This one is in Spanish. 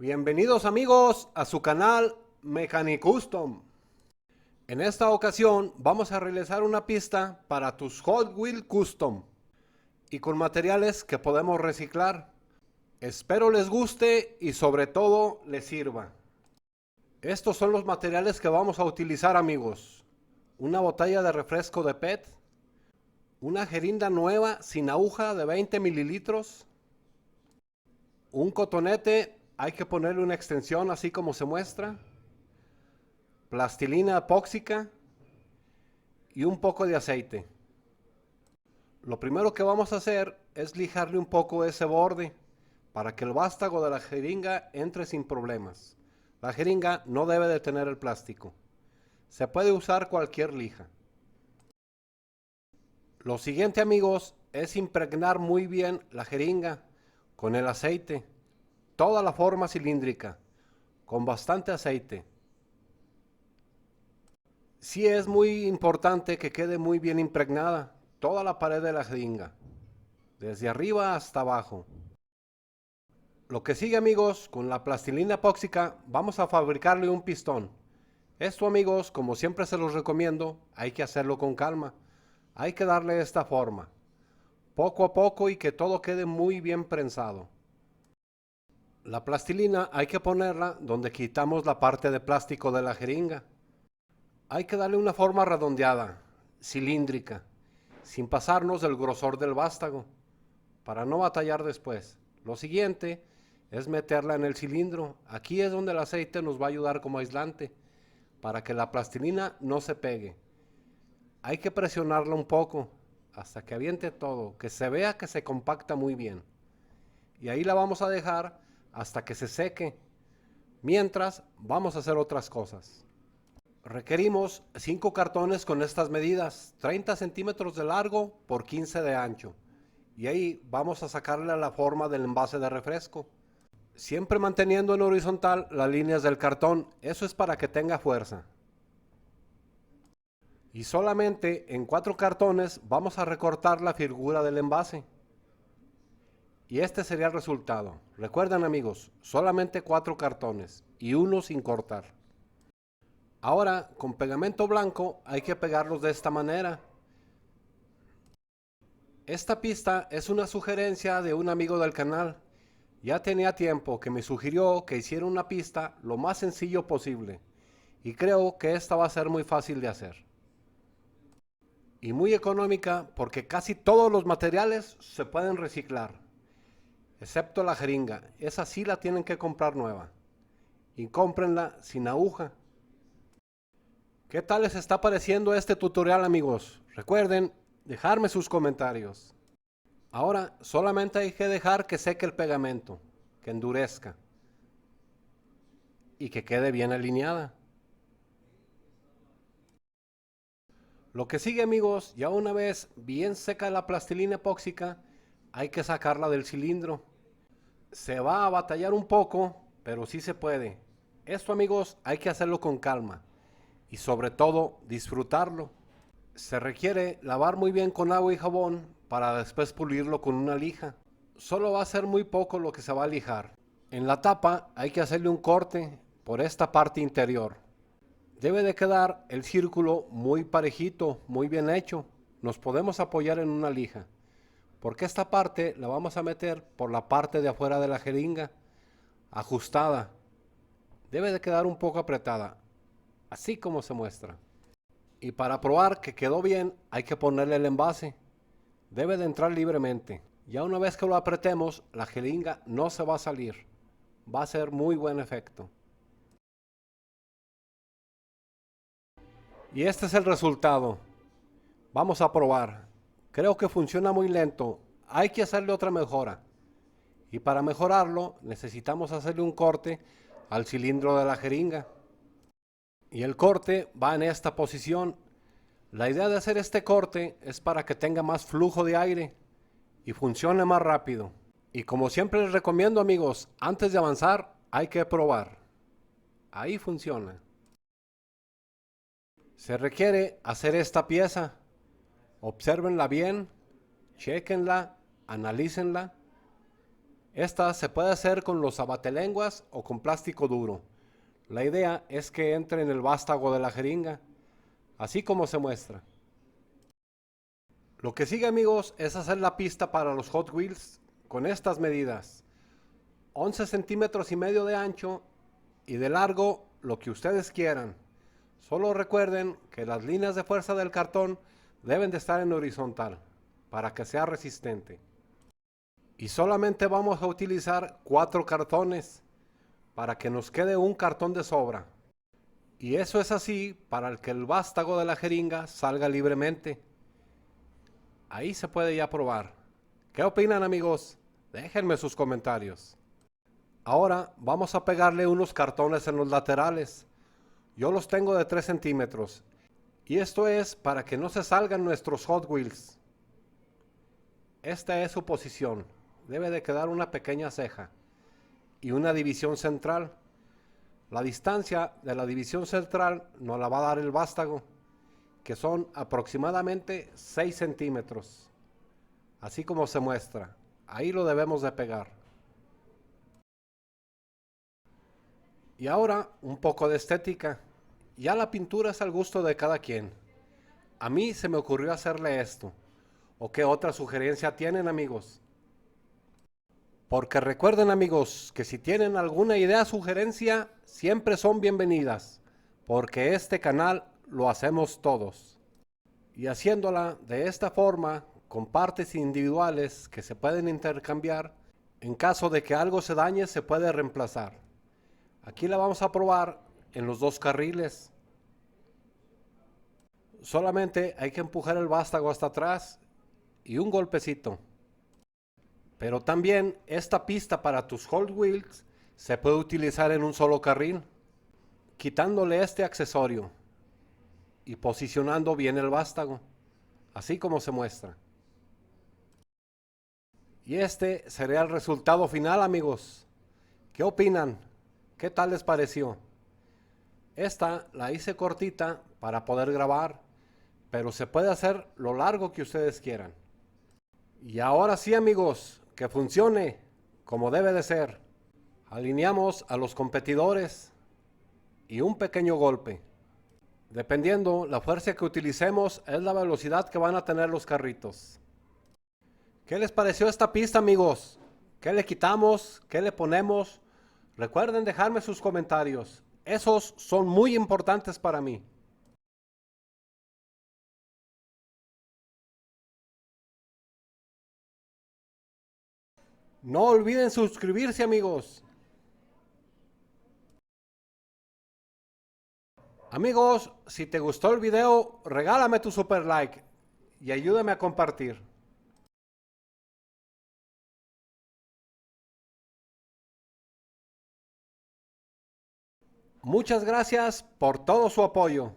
Bienvenidos amigos a su canal Mechanic Custom. En esta ocasión vamos a realizar una pista para tus Hot Wheels Custom y con materiales que podemos reciclar. Espero les guste y sobre todo les sirva. Estos son los materiales que vamos a utilizar amigos. Una botella de refresco de PET, una jeringa nueva sin aguja de 20 mililitros, un cotonete, hay que ponerle una extensión así como se muestra, plastilina epóxica y un poco de aceite. Lo primero que vamos a hacer es lijarle un poco ese borde para que el vástago de la jeringa entre sin problemas. La jeringa no debe de tener el plástico. Se puede usar cualquier lija. Lo siguiente amigos es impregnar muy bien la jeringa con el aceite, toda la forma cilíndrica, con bastante aceite. Sí es muy importante que quede muy bien impregnada toda la pared de la jeringa, desde arriba hasta abajo. Lo que sigue amigos, con la plastilina epóxica vamos a fabricarle un pistón. Esto amigos, como siempre se los recomiendo, hay que hacerlo con calma. Hay que darle esta forma, poco a poco y que todo quede muy bien prensado. La plastilina hay que ponerla donde quitamos la parte de plástico de la jeringa. Hay que darle una forma redondeada, cilíndrica, sin pasarnos del grosor del vástago, para no batallar después. Lo siguiente es meterla en el cilindro. Aquí es donde el aceite nos va a ayudar como aislante, para que la plastilina no se pegue. Hay que presionarla un poco, hasta que aviente todo, que se vea que se compacta muy bien. Y ahí la vamos a dejar hasta que se seque. Mientras, vamos a hacer otras cosas. Requerimos 5 cartones con estas medidas, 30 centímetros de largo por 15 de ancho. Y ahí vamos a sacarle la forma del envase de refresco. Siempre manteniendo en horizontal las líneas del cartón, eso es para que tenga fuerza. Y solamente en 4 cartones vamos a recortar la figura del envase. Y este sería el resultado. Recuerden amigos, solamente 4 cartones y uno sin cortar. Ahora con pegamento blanco hay que pegarlos de esta manera. Esta pista es una sugerencia de un amigo del canal. Ya tenía tiempo que me sugirió que hiciera una pista lo más sencillo posible. Y creo que esta va a ser muy fácil de hacer. Y muy económica porque casi todos los materiales se pueden reciclar. Excepto la jeringa. Esa sí la tienen que comprar nueva. Y cómprenla sin aguja. ¿Qué tal les está pareciendo este tutorial amigos? Recuerden dejarme sus comentarios. Ahora solamente hay que dejar que seque el pegamento, que endurezca y que quede bien alineada. Lo que sigue amigos, ya una vez bien seca la plastilina epóxica, hay que sacarla del cilindro. Se va a batallar un poco, pero sí se puede. Esto amigos hay que hacerlo con calma y sobre todo disfrutarlo. Se requiere lavar muy bien con agua y jabón para después pulirlo con una lija. Solo va a ser muy poco lo que se va a lijar. En la tapa hay que hacerle un corte por esta parte interior. Debe de quedar el círculo muy parejito, muy bien hecho. Nos podemos apoyar en una lija, porque esta parte la vamos a meter por la parte de afuera de la jeringa, ajustada. Debe de quedar un poco apretada, así como se muestra. Y para probar que quedó bien, hay que ponerle el envase. Debe de entrar libremente. Ya una vez que lo apretemos, la jeringa no se va a salir. Va a ser muy buen efecto. Y este es el resultado. Vamos a probar. Creo que funciona muy lento. Hay que hacerle otra mejora. Y para mejorarlo, necesitamos hacerle un corte al cilindro de la jeringa. Y el corte va en esta posición. La idea de hacer este corte es para que tenga más flujo de aire y funcione más rápido. Y como siempre les recomiendo amigos, antes de avanzar hay que probar. Ahí funciona. Se requiere hacer esta pieza. Obsérvenla bien, chequenla, analícenla. Esta se puede hacer con los abatelenguas o con plástico duro. La idea es que entre en el vástago de la jeringa, así como se muestra. Lo que sigue, amigos, es hacer la pista para los Hot Wheels con estas medidas: 11 centímetros y medio de ancho y de largo lo que ustedes quieran. Solo recuerden que las líneas de fuerza del cartón deben de estar en horizontal para que sea resistente. Y solamente vamos a utilizar 4 cartones para que nos quede un cartón de sobra. Y eso es así para que el vástago de la jeringa salga libremente. Ahí se puede ya probar. ¿Qué opinan, amigos? Déjenme sus comentarios. Ahora vamos a pegarle unos cartones en los laterales. Yo los tengo de 3 centímetros. Y esto es para que no se salgan nuestros Hot Wheels. Esta es su posición. Debe de quedar una pequeña ceja y una división central. La distancia de la división central nos la va a dar el vástago, que son aproximadamente 6 centímetros. Así como se muestra. Ahí lo debemos de pegar. Y ahora un poco de estética. Ya la pintura es al gusto de cada quien. A mí se me ocurrió hacerle esto. ¿O qué otra sugerencia tienen, amigos? Porque recuerden, amigos, que si tienen alguna idea o sugerencia, siempre son bienvenidas, porque este canal lo hacemos todos. Y haciéndola de esta forma, con partes individuales que se pueden intercambiar, en caso de que algo se dañe, se puede reemplazar. Aquí la vamos a probar en los 2 carriles. Solamente hay que empujar el vástago hasta atrás y un golpecito. Pero también esta pista para tus Hot Wheels se puede utilizar en un solo carril, quitándole este accesorio y posicionando bien el vástago, así como se muestra. Y este sería el resultado final, amigos. ¿Qué opinan? ¿Qué tal les pareció? Esta la hice cortita para poder grabar, pero se puede hacer lo largo que ustedes quieran. Y ahora sí, amigos, que funcione como debe de ser. Alineamos a los competidores y un pequeño golpe. Dependiendo la fuerza que utilicemos es la velocidad que van a tener los carritos. ¿Qué les pareció esta pista, amigos? ¿Qué le quitamos? ¿Qué le ponemos? Recuerden dejarme sus comentarios. Esos son muy importantes para mí. No olviden suscribirse, amigos. Amigos, si te gustó el video, regálame tu super like y ayúdame a compartir. Muchas gracias por todo su apoyo.